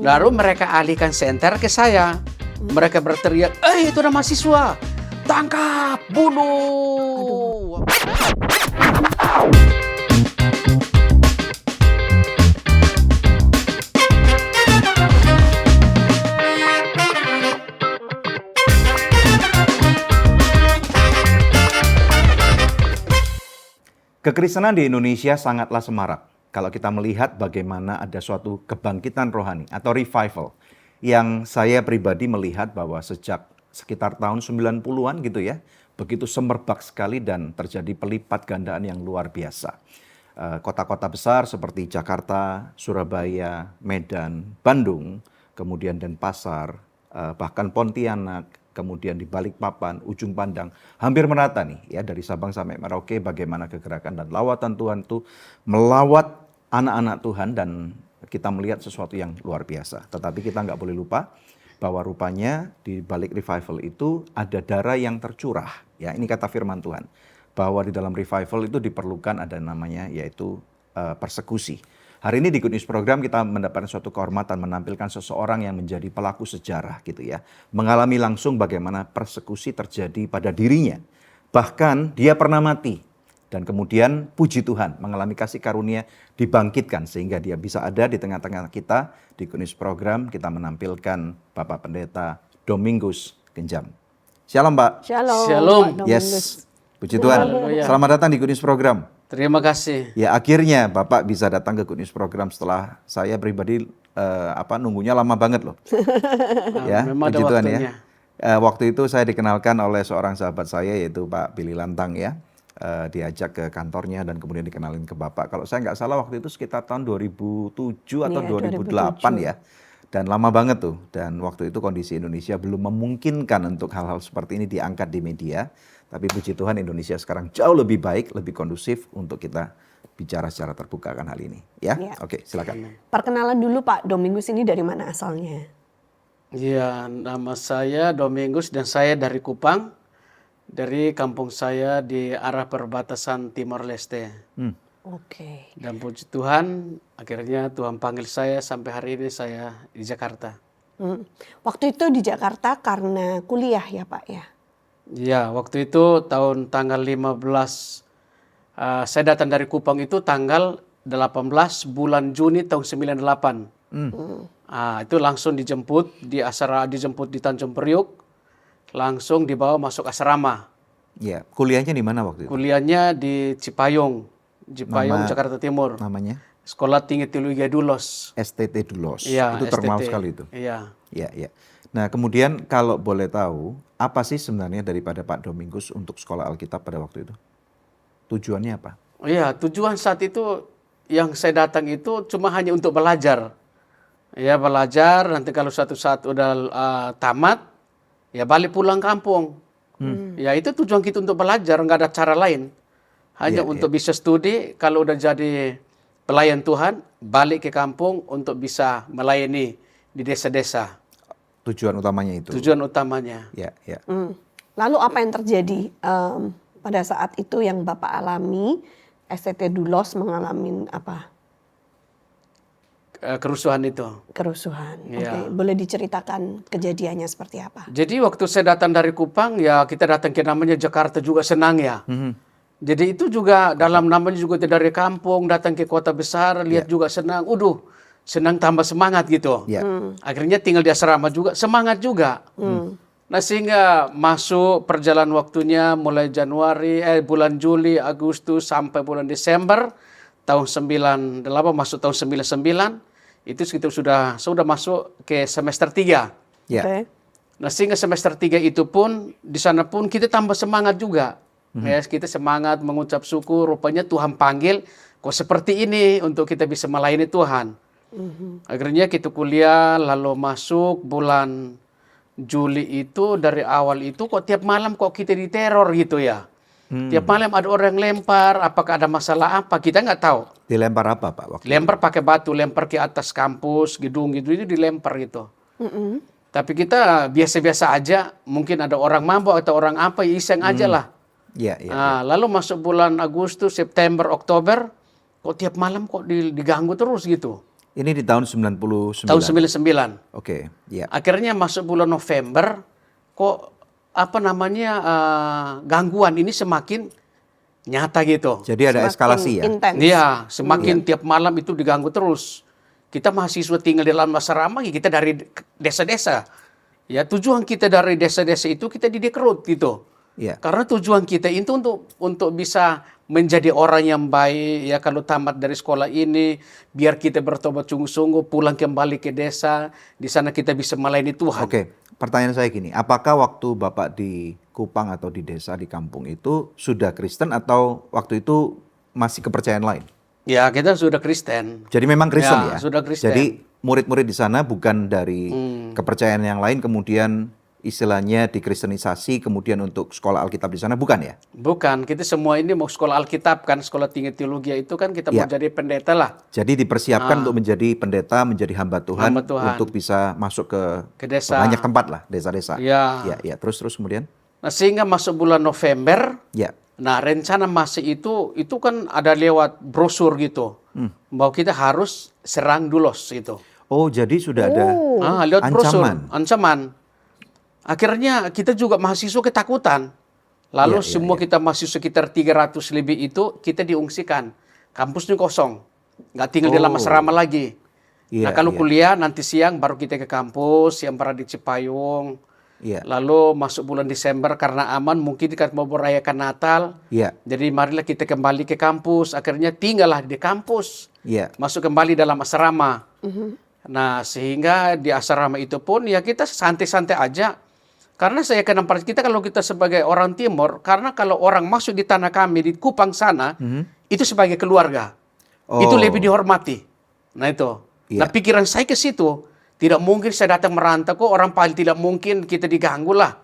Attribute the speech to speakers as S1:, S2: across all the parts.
S1: Lalu mereka alihkan senter ke saya. Mereka berteriak, itu ada mahasiswa, tangkap, bunuh.
S2: Kekristenan di Indonesia sangatlah semarak kalau kita melihat bagaimana ada suatu kebangkitan rohani atau revival yang saya pribadi melihat bahwa sejak sekitar tahun 90-an gitu ya, begitu semerbak sekali dan terjadi pelipat gandaan yang luar biasa. Kota-kota besar seperti Jakarta, Surabaya, Medan, Bandung, kemudian Denpasar, bahkan Pontianak, kemudian di Balikpapan, Ujung Pandang, hampir merata nih ya, dari Sabang sampai Merauke, bagaimana kegerakan dan lawatan Tuhan itu melawat anak-anak Tuhan, dan kita melihat sesuatu yang luar biasa. Tetapi kita nggak boleh lupa bahwa rupanya di balik revival itu ada darah yang tercurah. Ya, ini kata firman Tuhan, bahwa di dalam revival itu diperlukan ada namanya yaitu persekusi. Hari ini di Good News Program kita mendapatkan suatu kehormatan menampilkan seseorang yang menjadi pelaku sejarah gitu ya. Mengalami langsung bagaimana persekusi terjadi pada dirinya. Bahkan dia pernah mati dan kemudian puji Tuhan mengalami kasih karunia dibangkitkan sehingga dia bisa ada di tengah-tengah kita. Di Good News Program kita menampilkan Bapak Pendeta Domingus Genjam. Shalom Pak.
S3: Shalom.
S1: Shalom.
S3: Pak
S2: Yes,
S3: Domingus.
S2: puji Tuhan.
S1: Haleluya.
S2: Selamat datang di Good News Program.
S1: Terima kasih.
S2: Ya, akhirnya Bapak bisa datang ke Good News Program setelah saya pribadi nunggunya lama banget loh. Ya,
S1: memang ada
S2: puji Tuhan
S1: waktunya.
S2: ya. Waktu itu saya dikenalkan oleh seorang sahabat saya yaitu Pak Billy Lantang ya. Diajak ke kantornya dan kemudian dikenalin ke Bapak. Kalau saya nggak salah waktu itu sekitar tahun 2007 atau 2008 ya. Dan lama banget tuh. Dan waktu itu kondisi Indonesia belum memungkinkan untuk hal-hal seperti ini diangkat di media. Tapi puji Tuhan Indonesia sekarang jauh lebih baik, lebih kondusif untuk kita bicara secara terbuka akan hal ini. Ya,
S3: Ya.
S2: Oke, silakan.
S3: Perkenalan dulu Pak Domingus, ini dari mana asalnya?
S1: Ya, nama saya Domingus dan saya dari Kupang. Dari kampung saya di arah perbatasan Timor Leste.
S3: Oke.
S1: Dan puji Tuhan, akhirnya Tuhan panggil saya sampai hari ini saya di Jakarta.
S3: Waktu itu di Jakarta karena kuliah ya Pak ya?
S1: Ya, waktu itu tanggal 15, saya datang dari Kupang itu tanggal 18 bulan Juni tahun 98. Itu langsung dijemput di Tanjung Priuk, langsung dibawa masuk asrama.
S2: Ya, kuliahnya di mana waktu itu?
S1: Kuliahnya di Cipayung, Jakarta Timur.
S2: Namanya
S1: Sekolah Tinggi Teologi Dulos.
S2: STT Dulos.
S1: Iya,
S2: Itu terkenal
S1: STT.
S2: sekali itu.
S1: Iya.
S2: Ya, ya. Nah, kemudian kalau boleh tahu, apa sih sebenarnya daripada Pak Domingus untuk sekolah Alkitab pada waktu itu? Tujuannya apa?
S1: Iya, tujuan saat itu yang saya datang itu cuma hanya untuk belajar. Ya, belajar, nanti kalau suatu saat udah tamat, ya balik pulang kampung. Ya, itu tujuan kita untuk belajar, nggak ada cara lain. Hanya untuk bisa studi, kalau udah jadi pelayan Tuhan, balik ke kampung untuk bisa melayani di desa-desa.
S2: Tujuan utamanya itu.
S1: Tujuan utamanya.
S2: Ya, ya.
S3: Lalu apa yang terjadi pada saat itu yang Bapak alami? STT Dulos mengalami apa?
S1: Kerusuhan itu.
S3: Kerusuhan.
S1: Iya.
S3: Oke. Boleh diceritakan kejadiannya seperti apa?
S1: Jadi waktu saya datang dari Kupang, ya kita datang ke namanya Jakarta juga senang ya. Jadi itu juga dalam namanya juga dari kampung, datang ke kota besar, lihat juga senang. Senang tambah semangat gitu.
S2: Ya.
S1: Akhirnya tinggal di asrama juga, semangat juga. Nah sehingga masuk perjalanan waktunya mulai bulan Juli, Agustus sampai bulan Desember tahun 98 masuk tahun 99. Itu kita sudah masuk ke semester 3.
S2: Ya.
S3: Oke.
S1: Nah sehingga semester 3 itu pun, di sana pun kita tambah semangat juga. Ya, kita semangat mengucap syukur, rupanya Tuhan panggil kok seperti ini untuk kita bisa melayani Tuhan. Akhirnya kita kuliah, lalu masuk bulan Juli itu, dari awal itu kok tiap malam kok kita diteror gitu ya. Tiap malam ada orang yang lempar, apakah ada masalah apa, kita nggak tahu.
S2: Dilempar apa Pak waktu
S1: Lempar pakai batu, lempar ke atas kampus, gedung gitu, itu dilempar gitu. Tapi kita biasa-biasa aja, mungkin ada orang mabuk atau orang apa, ya iseng aja lah.
S2: Ya, ya.
S1: Lalu masuk bulan Agustus, September, Oktober, kok tiap malam kok diganggu terus gitu.
S2: Ini di tahun 99.
S1: tahun 99.
S2: Oke, ya.
S1: Akhirnya masuk bulan November, kok apa namanya gangguan ini semakin nyata gitu.
S2: Jadi ada
S3: Semakin
S2: eskalasi ya.
S3: intens.
S1: Iya, semakin tiap malam itu diganggu terus. Kita mahasiswa tinggal di dalam asrama, kita dari desa-desa. Ya, tujuan kita dari desa-desa itu kita direkrut gitu.
S2: Iya.
S1: Karena tujuan kita itu untuk bisa menjadi orang yang baik, ya kalau tamat dari sekolah ini, biar kita bertobat sungguh-sungguh, pulang kembali ke desa, di sana kita bisa melayani Tuhan.
S2: Oke, pertanyaan saya gini, apakah waktu Bapak di Kupang atau di desa, di kampung itu sudah Kristen atau waktu itu masih kepercayaan lain?
S1: Ya, kita sudah Kristen.
S2: Jadi memang Kristen ya?
S1: Sudah Kristen.
S2: Jadi murid-murid di sana bukan dari kepercayaan yang lain, kemudian istilahnya dikristenisasi, kemudian untuk sekolah Alkitab di sana, bukan ya?
S1: Bukan, kita semua ini mau sekolah Alkitab kan, sekolah tinggi teologi itu kan kita mau
S2: Ya.
S1: jadi pendeta lah
S2: Jadi dipersiapkan untuk menjadi pendeta, menjadi hamba Tuhan,
S1: Hamba Tuhan.
S2: untuk bisa masuk
S1: ke desa.
S2: banyak tempat lah, desa-desa.
S1: Ya.
S2: Ya. Terus kemudian?
S1: Nah, sehingga masuk bulan November,
S2: Ya.
S1: nah rencana masuk itu kan ada lewat brosur gitu, bahwa kita harus serang Dulos gitu.
S2: Oh, jadi sudah ada
S1: Lewat brosur,
S2: ancaman.
S1: ancaman. Akhirnya kita juga mahasiswa ketakutan. Lalu
S2: Iya,
S1: semua kita mahasiswa sekitar 300 lebih itu kita diungsikan. Kampusnya kosong. Nggak tinggal di dalam asrama lagi.
S2: Iya,
S1: Nah kalau
S2: iya.
S1: kuliah nanti siang baru kita ke kampus yang berada di Cipayung.
S2: Iya.
S1: Lalu masuk bulan Desember karena aman mungkin kita mau merayakan Natal.
S2: Iya.
S1: Jadi marilah kita kembali ke kampus. Akhirnya tinggallah di kampus.
S2: Iya.
S1: Masuk kembali dalam asrama. Nah sehingga di asrama itu pun ya kita santai-santai aja. Karena saya kenal kita kalau kita sebagai orang Timur, karena kalau orang masuk di tanah kami di Kupang sana, itu sebagai keluarga.
S2: Oh.
S1: Itu lebih dihormati. Nah itu.
S2: Iya.
S1: Nah pikiran saya ke situ. Tidak mungkin saya datang merantau kok orang paling tidak mungkin kita diganggu lah.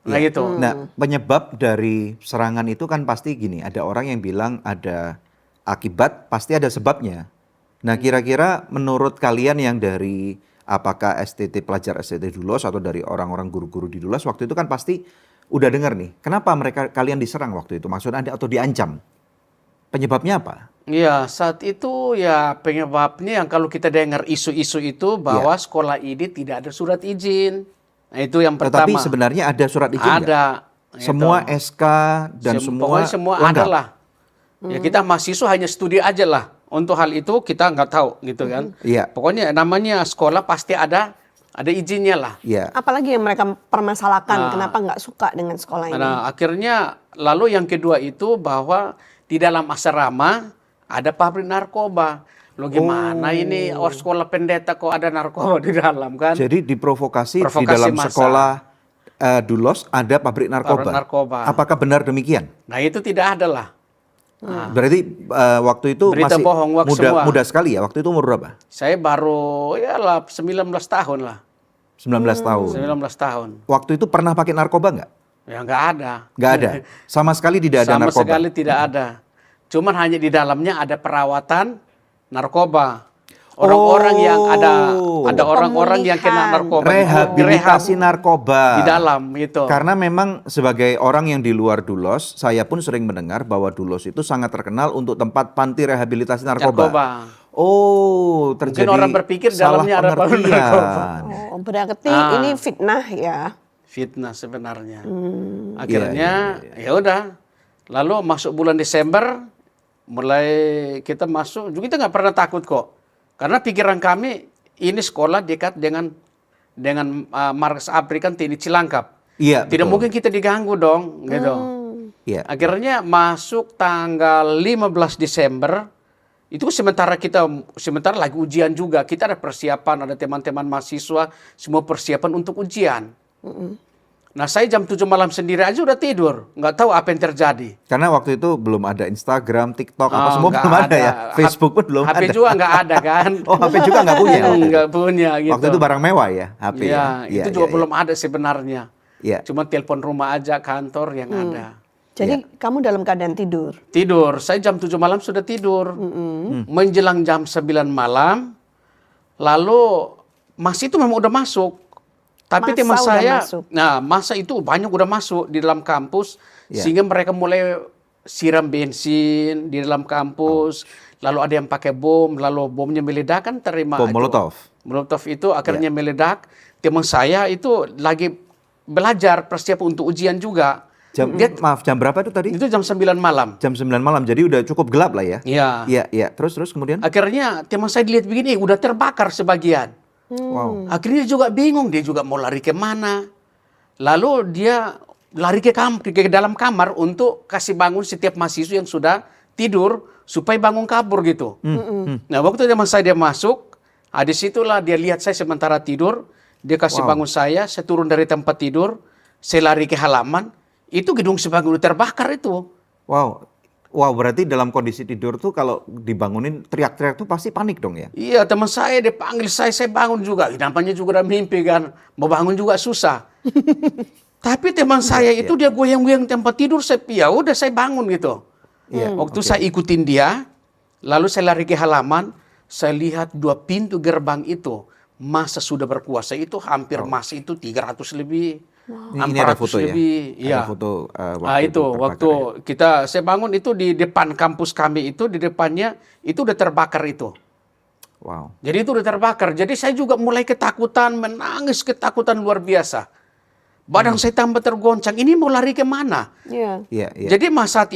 S1: Nah gitu.
S2: Nah, penyebab dari serangan itu kan pasti gini, ada orang yang bilang ada akibat, pasti ada sebabnya. Nah, kira-kira menurut kalian yang dari apakah STT pelajar STT Dulos atau dari orang-orang guru-guru di Dulos waktu itu kan pasti udah dengar nih, kenapa kalian diserang waktu itu? Maksudnya atau diancam? Penyebabnya apa?
S1: Iya, saat itu ya penyebabnya yang kalau kita dengar isu-isu itu bahwa sekolah ini tidak ada surat izin. Nah, itu yang pertama.
S2: Tetapi sebenarnya ada surat izin nggak?
S1: Ada.
S2: Semua SK dan
S1: Pokoknya semua
S2: lengkap?
S1: ada lah. Ya kita mahasiswa hanya studi aja lah. Untuk hal itu kita nggak tahu gitu kan.
S2: Iya.
S1: Pokoknya namanya sekolah pasti ada izinnya lah.
S2: Iya.
S3: Apalagi yang mereka permasalahkan, kenapa nggak suka dengan sekolah ini?
S1: Nah akhirnya lalu yang kedua itu bahwa di dalam asrama ada pabrik narkoba. Lo gimana ini sekolah pendeta kok ada narkoba di dalam kan?
S2: Jadi diprovokasi di
S1: Provokasi
S2: dalam
S1: massa.
S2: sekolah Dulos ada pabrik narkoba.
S1: Pabrik narkoba.
S2: Apakah benar demikian?
S1: Nah itu tidak ada lah.
S2: Berarti waktu itu
S1: Berita
S2: masih
S1: bohong hoax semua.
S2: muda sekali ya. Waktu itu umur berapa?
S1: Saya baru ya lah 19 tahun lah.
S2: 19 tahun.
S1: 19 tahun.
S2: Waktu itu pernah pakai narkoba nggak?
S1: Ya nggak ada.
S2: Nggak ada. Sama sekali tidak ada
S1: Sama
S2: narkoba.
S1: sekali tidak ada. Cuman hanya di dalamnya ada perawatan narkoba. Orang-orang yang ada orang-orang yang kena narkoba.
S2: Rehabilitasi
S1: Rehab
S2: narkoba.
S1: di dalam itu.
S2: Karena memang sebagai orang yang di luar Dulos, saya pun sering mendengar bahwa Dulos itu sangat terkenal untuk tempat panti rehabilitasi narkoba. Oh, terjadi
S1: Mungkin orang berpikir
S2: salah
S1: dalamnya ada pabrik
S2: pengertian.
S1: narkoba.
S3: Oh, berarti ini fitnah ya.
S1: Fitnah sebenarnya. Akhirnya ya udah. Lalu masuk bulan Desember mulai kita masuk, juga kita nggak pernah takut kok. Karena pikiran kami ini sekolah dekat dengan Markas ABRI kan TNI Cilangkap.
S2: Iya,
S1: Tidak
S2: betul.
S1: mungkin kita diganggu dong, gitu.
S2: Iya.
S1: Akhirnya masuk tanggal 15 Desember, itu sementara lagi ujian juga. Kita ada persiapan, ada teman-teman mahasiswa, semua persiapan untuk ujian. Nah saya jam 7 malam sendiri aja udah tidur, nggak tahu apa yang terjadi.
S2: Karena waktu itu belum ada Instagram, TikTok, apa semua
S1: Nggak
S2: belum ada ya. Facebook pun belum
S1: HP
S2: ada.
S1: juga nggak ada kan.
S2: Oh, HP juga nggak punya. waktu itu?
S1: Nggak punya gitu.
S2: Waktu itu barang mewah ya, HP.
S1: Ya,
S2: ya?
S1: itu juga belum ada sebenarnya.
S2: Iya.
S1: Cuma telepon rumah aja, kantor yang ada.
S3: Jadi kamu dalam keadaan tidur.
S1: Tidur, saya jam 7 malam sudah tidur. Menjelang jam 9 malam, lalu masih itu memang udah masuk. Tapi
S3: Massa
S1: teman
S3: udah
S1: saya,
S3: masuk.
S1: nah masa itu banyak udah masuk di dalam kampus,
S2: Ya.
S1: sehingga mereka mulai siram bensin di dalam kampus, lalu ada yang pakai bom, lalu bomnya meledak kan terima
S2: Bom
S1: itu.
S2: Molotov.
S1: Molotov itu akhirnya meledak. Teman saya itu lagi belajar persiapan untuk ujian juga.
S2: Maaf, jam berapa itu tadi?
S1: Itu jam 9 malam.
S2: Jam 9 malam, jadi udah cukup gelap lah ya?
S1: Iya.
S2: Iya, iya. Terus kemudian?
S1: Akhirnya teman saya dilihat begini, udah terbakar sebagian.
S2: Wow.
S1: Akhirnya dia juga bingung, dia juga mau lari kemana. Lalu dia lari ke dalam kamar untuk kasih bangun setiap mahasiswa yang sudah tidur supaya bangun kabur gitu. Nah, waktu teman saya dia masuk, disitulah dia lihat saya sementara tidur, dia kasih bangun saya turun dari tempat tidur, saya lari ke halaman, itu gedung sebagian udah terbakar itu.
S2: Wow. Wow, berarti dalam kondisi tidur tuh kalau dibangunin teriak-teriak tuh pasti panik dong ya?
S1: Iya, teman saya dia panggil saya bangun juga. Namanya juga udah mimpi kan, mau bangun juga susah. Tapi teman saya itu dia goyang-goyang tempat tidur, ya udah saya bangun gitu. Waktu saya ikutin dia, lalu saya lari ke halaman, saya lihat 2 pintu gerbang itu, masa sudah berkuasa itu hampir masa itu 300 lebih.
S2: Ini ada
S1: 400
S2: foto ya?
S1: lebih. Iya.
S2: Ada foto
S1: Itu waktu saya bangun itu di depan kampus kami itu, di depannya itu udah terbakar itu.
S2: Wow.
S1: Jadi itu udah terbakar. Jadi saya juga mulai ketakutan, menangis ketakutan luar biasa. Badan saya tambah tergoncang. Ini mau lari kemana?
S3: Iya.
S2: Iya, iya.
S1: Jadi saat